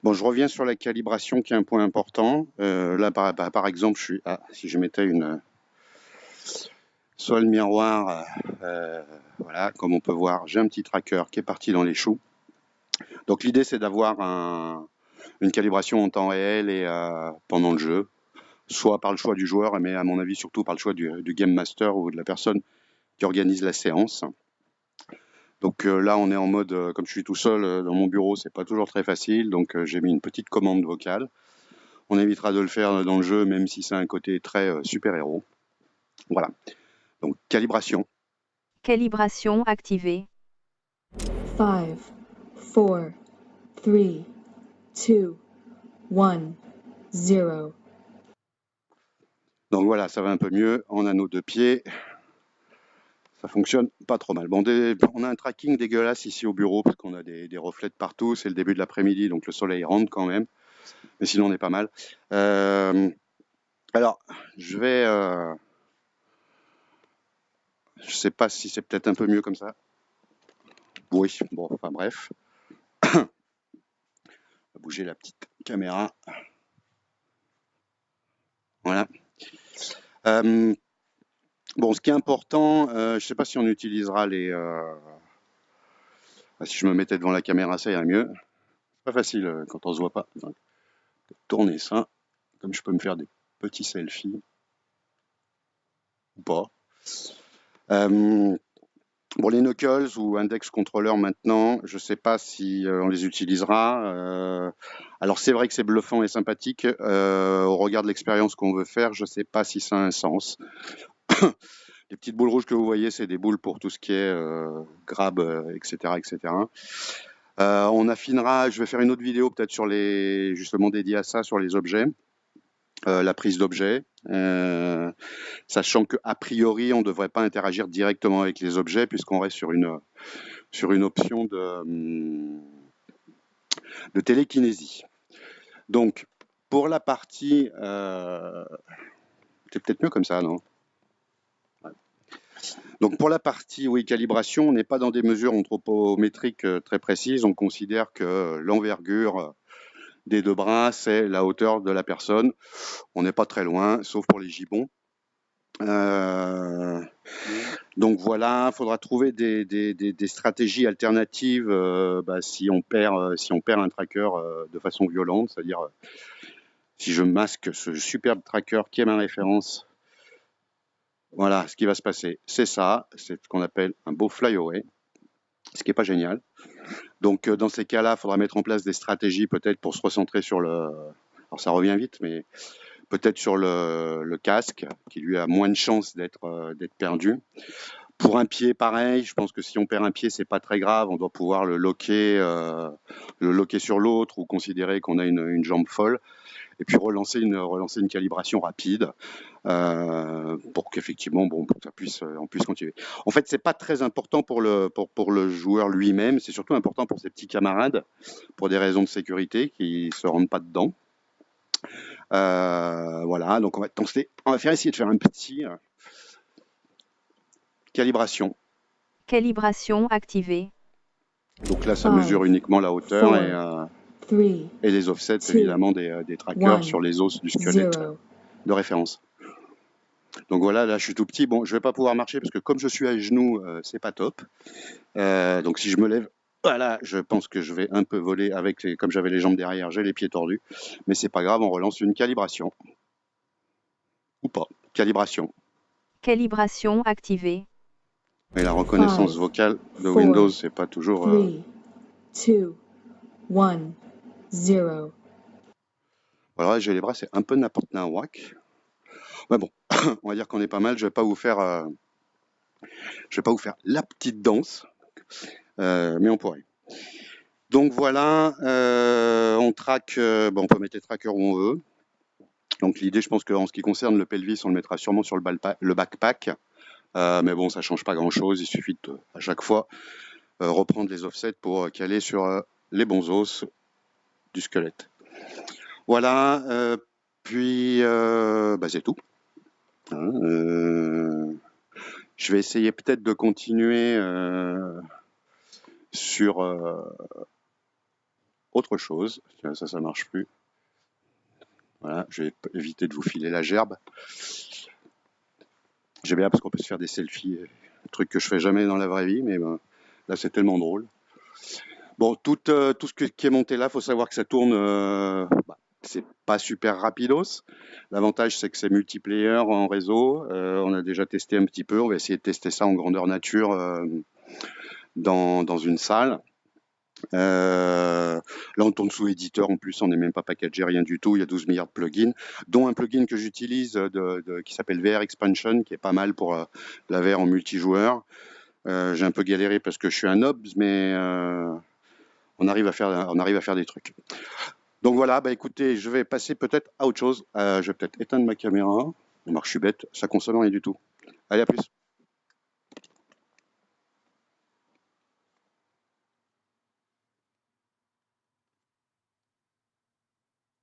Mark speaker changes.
Speaker 1: Bon, je reviens sur la calibration qui est un point important. Là, par exemple, si je mettais soit le miroir, voilà, comme on peut voir, j'ai un petit tracker qui est parti dans les choux. Donc l'idée, c'est d'avoir une calibration en temps réel et pendant le jeu, soit par le choix du joueur, mais à mon avis surtout par le choix du game master ou de la personne qui organise la séance. Donc là, on est en mode, comme je suis tout seul dans mon bureau, c'est pas toujours très facile, donc j'ai mis une petite commande vocale. On évitera de le faire dans le jeu, même si c'est un côté très super-héros. Voilà. Donc, calibration.
Speaker 2: Calibration activée.
Speaker 3: 5, 4, 3, 2, 1, 0.
Speaker 1: Donc voilà, ça va un peu mieux. En anneau de pied, ça fonctionne pas trop mal. Bon, on a un tracking dégueulasse ici au bureau parce qu'on a des reflets de partout. C'est le début de l'après-midi, donc le soleil rentre quand même. Mais sinon, on est pas mal. Alors, je vais... je sais pas si c'est peut-être un peu mieux comme ça. Oui, bon, enfin bref. On va bouger la petite caméra. Voilà. Bon, ce qui est important, je ne sais pas si on utilisera si je me mettais devant la caméra, ça irait mieux. C'est pas facile quand on se voit pas. Donc, tourner ça, comme je peux me faire des petits selfies ou pas. Bon, les knuckles ou index controller maintenant, je sais pas si on les utilisera. Alors c'est vrai que c'est bluffant et sympathique. Au regard de l'expérience qu'on veut faire, je sais pas si ça a un sens. Les petites boules rouges que vous voyez, c'est des boules pour tout ce qui est grab, etc., etc. On affinera. Je vais faire une autre vidéo peut-être sur justement dédiée à ça, sur les objets, la prise d'objets. Sachant qu'a priori, on ne devrait pas interagir directement avec les objets puisqu'on reste sur une option de télékinésie. Donc, pour la partie... c'est peut-être mieux comme ça, non? Ouais. Donc, pour la partie, oui, calibration, on n'est pas dans des mesures anthropométriques très précises. On considère que l'envergure des deux bras, c'est la hauteur de la personne. On n'est pas très loin, sauf pour les gibbons. Donc voilà, il faudra trouver des stratégies alternatives si on perd un tracker de façon violente, c'est-à-dire si je masque ce superbe tracker qui est ma référence, voilà ce qui va se passer. C'est ça, c'est ce qu'on appelle un beau flyaway, ce qui n'est pas génial. Donc dans ces cas-là, il faudra mettre en place des stratégies peut-être pour se recentrer sur alors ça revient vite, mais peut-être sur le casque, qui lui a moins de chances d'être perdu. Pour un pied, pareil, je pense que si on perd un pied, c'est pas très grave. On doit pouvoir le loquer sur l'autre ou considérer qu'on a une jambe folle. Et puis relancer une calibration rapide pour qu'effectivement, bon, on puisse continuer. En fait, c'est pas très important pour le joueur lui-même. C'est surtout important pour ses petits camarades, pour des raisons de sécurité, qui se rendent pas dedans. Voilà. Donc on va essayer de faire un petit calibration.
Speaker 2: Calibration activée.
Speaker 1: Donc là, ça mesure uniquement la hauteur et les offsets, évidemment, des trackers sur les os du squelette de référence. Donc voilà, là, je suis tout petit. Bon, je vais pas pouvoir marcher parce que comme je suis à genoux, c'est pas top. Donc si je me lève, voilà, je pense que je vais un peu voler comme j'avais les jambes derrière, j'ai les pieds tordus. Mais c'est pas grave, on relance une calibration. Ou pas. Calibration.
Speaker 2: Calibration activée.
Speaker 1: Mais la reconnaissance vocale de Windows, c'est pas toujours...
Speaker 3: 3, 2, 1, 0.
Speaker 1: Voilà, j'ai les bras, c'est un peu n'importe nawak. Mais bon, on va dire qu'on est pas mal. Je vais pas vous faire la petite danse, mais on pourrait. Donc voilà, on traque, on peut mettre les trackers où on veut. Donc l'idée, je pense qu'en ce qui concerne le pelvis, on le mettra sûrement sur le backpack. Mais bon, ça change pas grand-chose. Il suffit à chaque fois reprendre les offsets pour caler sur les bons os du squelette. Voilà, puis c'est tout. Hein, je vais essayer peut-être de continuer sur autre chose. Tiens, ça marche plus. Voilà, je vais éviter de vous filer la gerbe. J'aime bien parce qu'on peut se faire des selfies, un truc que je fais jamais dans la vraie vie, mais ben, là c'est tellement drôle. Bon, tout ce qui est monté là, faut savoir que ça tourne, c'est pas super rapidos. L'avantage c'est que c'est multiplayer en réseau. On a déjà testé un petit peu, on va essayer de tester ça en grandeur nature dans une salle. Là, on tourne sous éditeur en plus, on n'est même pas packagé, rien du tout. Il y a 12 milliards de plugins, dont un plugin que j'utilise qui s'appelle VR Expansion, qui est pas mal pour la VR en multijoueur. J'ai un peu galéré parce que je suis un obs, mais on arrive à faire des trucs. Donc voilà, bah écoutez, je vais passer peut-être à autre chose. Je vais peut-être éteindre ma caméra. Remarque, je suis bête, ça consomme rien du tout. Allez, à plus.